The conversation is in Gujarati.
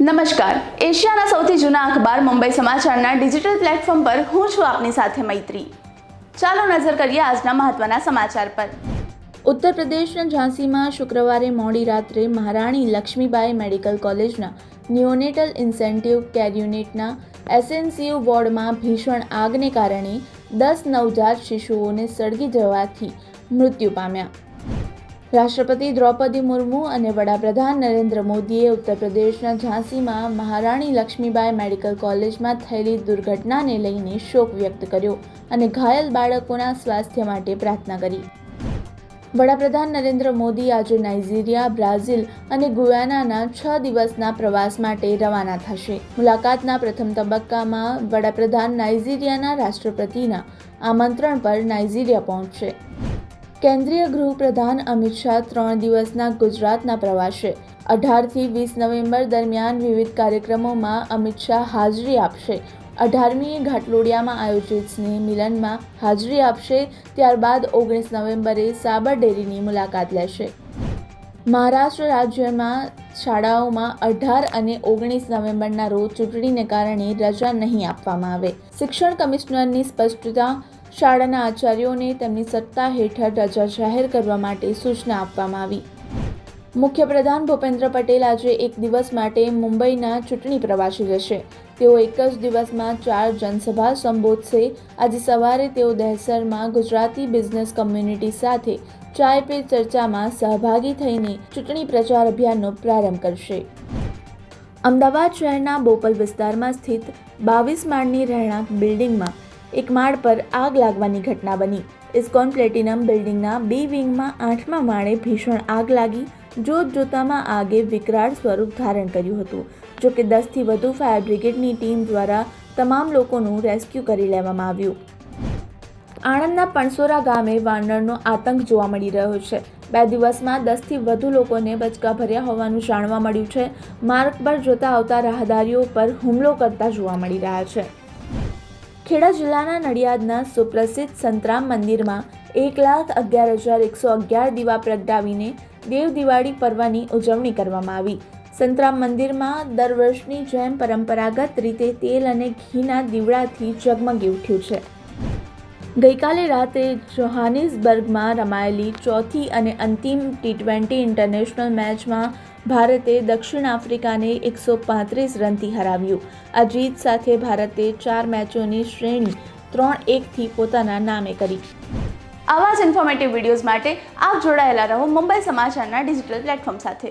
નમસ્કાર, એશિયાના સૌથી જૂના અખબાર મુંબઈ સમાચારના ડિજિટલ પ્લેટફોર્મ પર હું છું આપની સાથે મૈત્રી। ચાલો નજર કરીએ આજના મહત્વના સમાચાર પર। ઉત્તર પ્રદેશના ઝાંસીમાં શુક્રવારે મોડી રાત્રે મહારાણી લક્ષ્મીબાઈ મેડિકલ કોલેજના નિયોનેટલ ઇન્ટેન્સિવ કેર યુનિટના એસએનસીયુ વોર્ડમાં ભીષણ આગને કારણે 10 નવજાત શિશુઓને સળગી જવાથી મૃત્યુ પામ્યા। રાષ્ટ્રપતિ દ્રૌપદી મુર્મુ અને વડાપ્રધાન નરેન્દ્ર મોદીએ ઉત્તર પ્રદેશના ઝાંસીમાં મહારાણી લક્ષ્મીબાઈ મેડિકલ કોલેજમાં થયેલી દુર્ઘટનાને લઈને શોક વ્યક્ત કર્યો અને ઘાયલ બાળકોના સ્વાસ્થ્ય માટે પ્રાર્થના કરી। વડાપ્રધાન નરેન્દ્ર મોદી આજે નાઇજીરિયા, બ્રાઝિલ અને ગુયાનાના 6 દિવસના પ્રવાસ માટે રવાના થશે। મુલાકાતના પ્રથમ તબક્કામાં વડાપ્રધાન નાઇજીરિયાના રાષ્ટ્રપતિના આમંત્રણ પર નાઇજીરિયા પહોંચશે। કેન્દ્રીય ગૃહપ્રધાન અમિત શાહ 3 દિવસના ગુજરાતના પ્રવાસે 18 થી 20 નવેમ્બર દરમિયાન વિવિધ કાર્યક્રમોમાં અમિત શાહ હાજરી આપશે। 18મીએ ઘાટલોડિયામાં આયોજિત સ્નેહ મિલનમાં હાજરી આપશે, ત્યારબાદ 19 નવેમ્બરે સાબર ડેરીની મુલાકાત લેશે। મહારાષ્ટ્ર રાજ્યમાં શાળાઓમાં 18 અને 19 નવેમ્બરના રોજ ચૂંટણીને કારણે રજા નહીં આપવામાં આવે। શિક્ષણ કમિશનરની સ્પષ્ટતા, શાળાના આચાર્યોને તેમની સત્તા હેઠળ રજા જાહેર કરવા માટે સૂચના આપવામાં આવી। મુખ્યપ્રધાન ભૂપેન્દ્ર પટેલ આજે એક દિવસ માટે મુંબઈના ચૂંટણી પ્રવાસે જશે। તેઓ એક જ દિવસમાં 4 જનસભા સંબોધશે। આજે સવારે તેઓ દહેસરમાં ગુજરાતી બિઝનેસ કમ્યુનિટી સાથે ચાય પે ચર્ચામાં સહભાગી થઈને ચૂંટણી પ્રચાર અભિયાનનો પ્રારંભ કરશે। અમદાવાદ શહેરના બોપલ વિસ્તારમાં સ્થિત 22 માળની રહેણાંક બિલ્ડિંગમાં એક માળ પર આગ લાગવાની ઘટના બની। ઇસ્કોન પ્લેટિનમ બિલ્ડિંગના B વિંગમાં 8મા માળે ભીષણ આગ લાગી। જોત જોતામાં આગે વિકરાળ સ્વરૂપ ધારણ કર્યું હતું। જોકે 10 થી વધુ ફાયર બ્રિગેડની ટીમ દ્વારા તમામ લોકોનું રેસ્ક્યુ કરી લેવામાં આવ્યું। આણંદના પણસોરા ગામે વાનરનો આતંક જોવા મળી રહ્યો છે। 2 દિવસમાં 10 થી વધુ લોકોને બચકા ભર્યા હોવાનું જાણવા મળ્યું છે। માર્ગ પર જતા આવતા રાહદારીઓ પર હુમલો કરતા જોવા મળી રહ્યા છે। ખેડા જિલ્લાના નડિયાદના સુપ્રસિદ્ધ સંતરામ મંદિરમાં 1,11,111 દીવા પ્રગટાવીને દેવ દિવાળી પર્વની ઉજવણી કરવામાં આવી। સંતરામ મંદિરમાં દર વર્ષની જેમ પરંપરાગત રીતે તેલ અને ઘીના દીવડાથી ઝગમગી ઉઠ્યું છે। ગઈકાલે રાત્રે જોહાનિસબર્ગમાં રમાયેલી ચોથી અને અંતિમ T20 ઇન્ટરનેશનલ મેચમાં ભારતે દક્ષિણ આફ્રિકાને 135 રનથી હરાવ્યું। આ જીત સાથે ભારતે 4 મેચોની શ્રેણી 3-1થી પોતાના નામે કરી। આવા જ ઇન્ફોર્મેટિવ વિડીયોઝ માટે આપ જોડાયેલા રહો મુંબઈ સમાચારના ડિજિટલ પ્લેટફોર્મ સાથે।